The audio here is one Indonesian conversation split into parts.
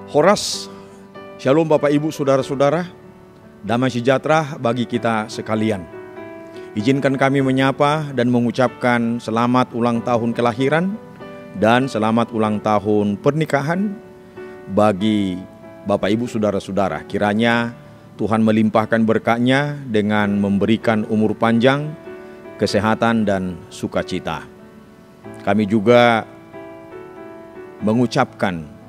Horas, Shalom Bapak Ibu Saudara-saudara, damai sejahtera bagi kita sekalian. Izinkan kami menyapa dan mengucapkan selamat ulang tahun kelahiran dan selamat ulang tahun pernikahan bagi Bapak Ibu Saudara-saudara. Kiranya Tuhan melimpahkan berkat-Nya dengan memberikan umur panjang, kesehatan dan sukacita. Kami juga mengucapkan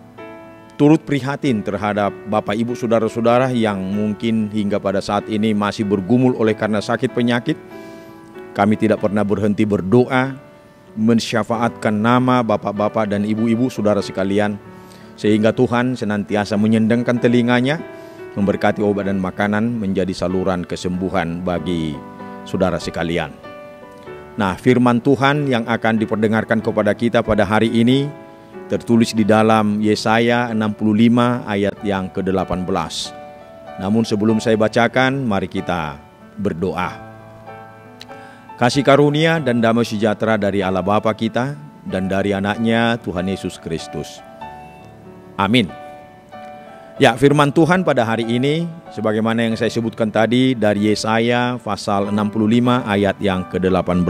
turut prihatin terhadap Bapak Ibu Saudara-saudara yang mungkin hingga pada saat ini masih bergumul oleh karena sakit penyakit. Kami tidak pernah berhenti berdoa, mensyafaatkan nama Bapak-Bapak dan Ibu-Ibu Saudara sekalian, sehingga Tuhan senantiasa menyendangkan telinganya, memberkati obat dan makanan menjadi saluran kesembuhan bagi saudara sekalian. Nah, firman Tuhan yang akan diperdengarkan kepada kita pada hari ini tertulis di dalam Yesaya 65 ayat yang ke-18. Namun sebelum saya bacakan, mari kita berdoa. Kasih karunia dan damai sejahtera dari Allah Bapa kita dan dari anaknya Tuhan Yesus Kristus. Amin. Ya, firman Tuhan pada hari ini sebagaimana yang saya sebutkan tadi dari Yesaya pasal 65 ayat yang ke-18.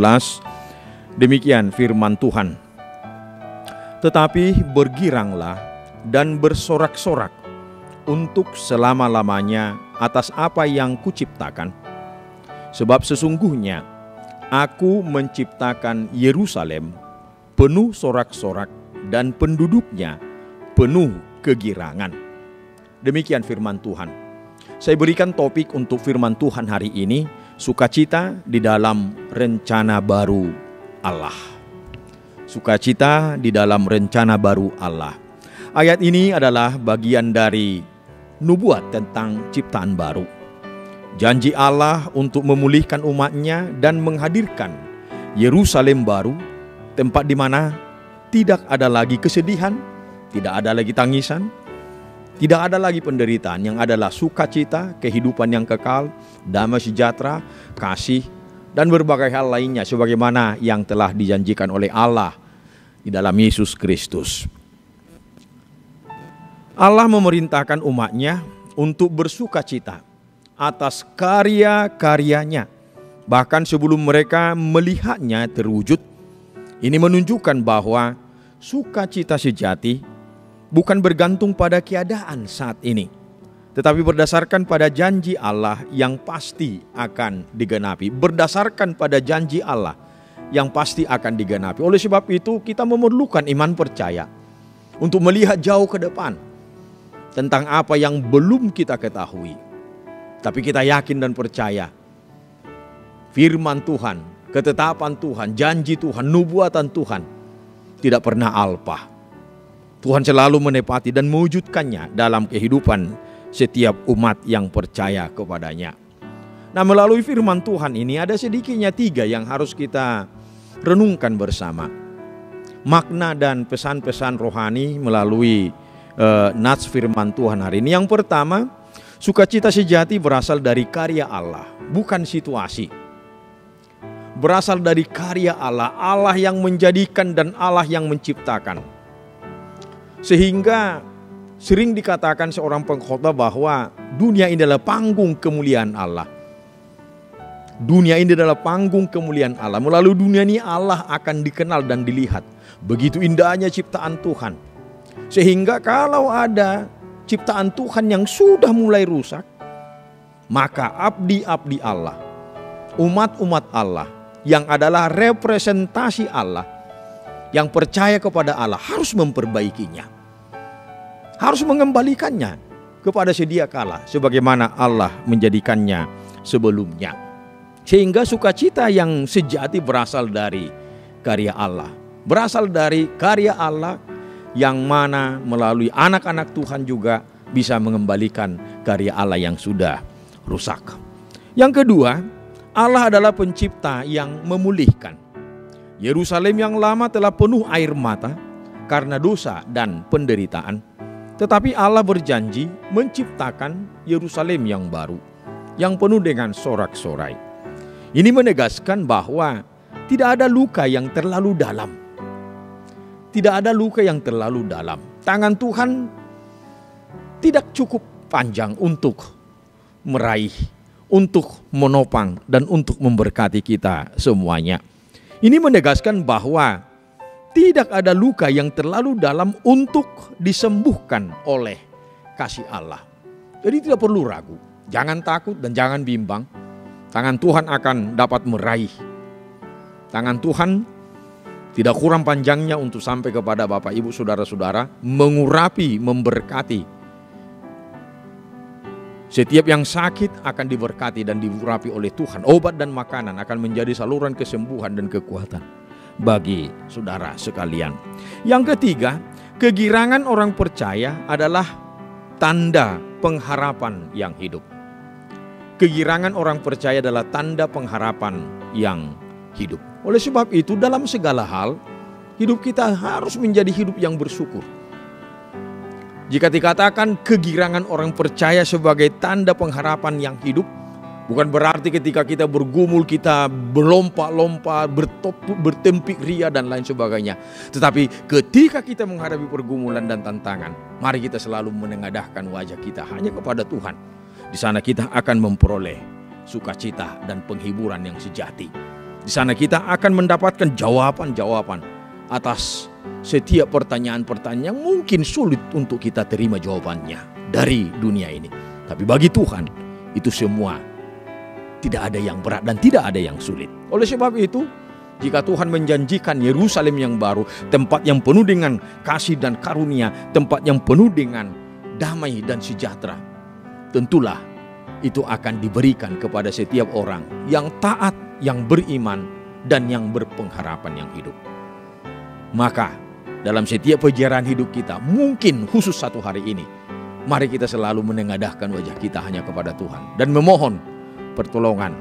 Demikian firman Tuhan. Tetapi bergiranglah dan bersorak-sorak untuk selama-lamanya atas apa yang kuciptakan. Sebab sesungguhnya aku menciptakan Yerusalem penuh sorak-sorak dan penduduknya penuh kegirangan. Demikian firman Tuhan. Saya berikan topik untuk firman Tuhan hari ini, sukacita di dalam rencana baru Allah. Sukacita di dalam rencana baru Allah. Ayat ini adalah bagian dari nubuat tentang ciptaan baru. Janji Allah untuk memulihkan umatnya dan menghadirkan Yerusalem baru, tempat di mana tidak ada lagi kesedihan, tidak ada lagi tangisan, tidak ada lagi penderitaan, yang adalah sukacita, kehidupan yang kekal, damai sejahtera, kasih, dan berbagai hal lainnya sebagaimana yang telah dijanjikan oleh Allah di dalam Yesus Kristus. Allah memerintahkan umatnya untuk bersukacita atas karya-karyanya, bahkan sebelum mereka melihatnya terwujud. Ini menunjukkan bahwa sukacita sejati bukan bergantung pada keadaan saat ini, tetapi berdasarkan pada janji Allah yang pasti akan digenapi. Berdasarkan pada janji Allah yang pasti akan digenapi. Oleh sebab itu kita memerlukan iman percaya untuk melihat jauh ke depan tentang apa yang belum kita ketahui. Tapi kita yakin dan percaya firman Tuhan, ketetapan Tuhan, janji Tuhan, nubuatan Tuhan tidak pernah alpa. Tuhan selalu menepati dan mewujudkannya dalam kehidupan setiap umat yang percaya kepadanya. Nah, melalui firman Tuhan ini ada sedikitnya 3 yang harus kita renungkan bersama. Makna dan pesan-pesan rohani melalui nats firman Tuhan hari ini. Yang pertama, sukacita sejati berasal dari karya Allah, bukan situasi. Berasal dari karya Allah, Allah yang menjadikan dan Allah yang menciptakan. Sehingga sering dikatakan seorang pengkhotbah bahwa dunia ini adalah panggung kemuliaan Allah. Dunia ini adalah panggung kemuliaan Allah. Melalui dunia ini Allah akan dikenal dan dilihat. Begitu indahnya ciptaan Tuhan. Sehingga kalau ada ciptaan Tuhan yang sudah mulai rusak, maka abdi-abdi Allah, umat-umat Allah yang adalah representasi Allah, yang percaya kepada Allah harus memperbaikinya. Harus mengembalikannya kepada sedia kala sebagaimana Allah menjadikannya sebelumnya. Sehingga sukacita yang sejati berasal dari karya Allah. Berasal dari karya Allah yang mana melalui anak-anak Tuhan juga bisa mengembalikan karya Allah yang sudah rusak. Yang kedua, Allah adalah pencipta yang memulihkan. Yerusalem yang lama telah penuh air mata karena dosa dan penderitaan. Tetapi Allah berjanji menciptakan Yerusalem yang baru, yang penuh dengan sorak-sorai. Ini menegaskan bahwa tidak ada luka yang terlalu dalam. Tidak ada luka yang terlalu dalam. Tangan Tuhan tidak cukup panjang untuk meraih, untuk menopang, dan untuk memberkati kita semuanya. Ini menegaskan bahwa tidak ada luka yang terlalu dalam untuk disembuhkan oleh kasih Allah. Jadi tidak perlu ragu, jangan takut dan jangan bimbang. Tangan Tuhan akan dapat meraih. Tangan Tuhan tidak kurang panjangnya untuk sampai kepada Bapak Ibu Saudara-saudara, mengurapi, memberkati. Setiap yang sakit akan diberkati dan diurapi oleh Tuhan. Obat dan makanan akan menjadi saluran kesembuhan dan kekuatan bagi saudara sekalian. Yang ketiga, kegirangan orang percaya adalah tanda pengharapan yang hidup. Kegirangan orang percaya adalah tanda pengharapan yang hidup. Oleh sebab itu, dalam segala hal, hidup kita harus menjadi hidup yang bersyukur. Jika dikatakan kegirangan orang percaya sebagai tanda pengharapan yang hidup, bukan berarti ketika kita bergumul, kita berlompat-lompat, bertempik ria dan lain sebagainya. Tetapi ketika kita menghadapi pergumulan dan tantangan, mari kita selalu menengadahkan wajah kita hanya kepada Tuhan. Di sana kita akan memperoleh sukacita dan penghiburan yang sejati. Di sana kita akan mendapatkan jawaban-jawaban atas setiap pertanyaan-pertanyaan yang mungkin sulit untuk kita terima jawabannya dari dunia ini. Tapi bagi Tuhan itu semua tidak ada yang berat dan tidak ada yang sulit. Oleh sebab itu, jika Tuhan menjanjikan Yerusalem yang baru, tempat yang penuh dengan kasih dan karunia, tempat yang penuh dengan damai dan sejahtera, tentulah itu akan diberikan kepada setiap orang yang taat, yang beriman, dan yang berpengharapan yang hidup. Maka dalam setiap perjalanan hidup kita, mungkin khusus satu hari ini, mari kita selalu menengadahkan wajah kita hanya kepada Tuhan dan memohon pertolongan,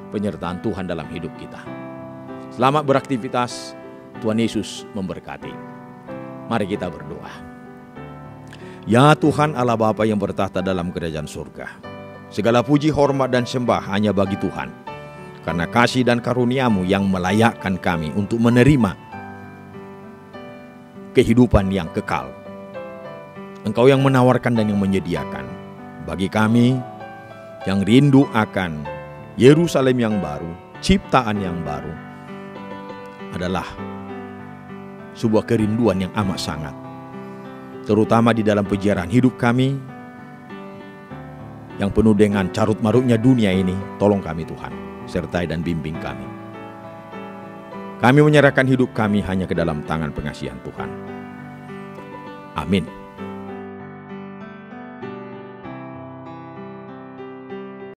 penyertaan Tuhan dalam hidup kita. Selamat beraktivitas, Tuhan Yesus memberkati. Mari kita berdoa. Ya Tuhan Allah Bapa yang bertahta dalam kerajaan surga, segala puji, hormat, dan sembah hanya bagi Tuhan. Karena kasih dan karunia-Mu yang melayakkan kami untuk menerima kehidupan yang kekal. Engkau yang menawarkan dan yang menyediakan. Bagi kami yang rindu akan Yerusalem yang baru, ciptaan yang baru, adalah sebuah kerinduan yang amat sangat. Terutama di dalam perjalanan hidup kami yang penuh dengan carut marutnya dunia ini. Tolong kami Tuhan, sertai dan bimbing kami. Kami menyerahkan hidup kami hanya ke dalam tangan pengasihan Tuhan. Amin.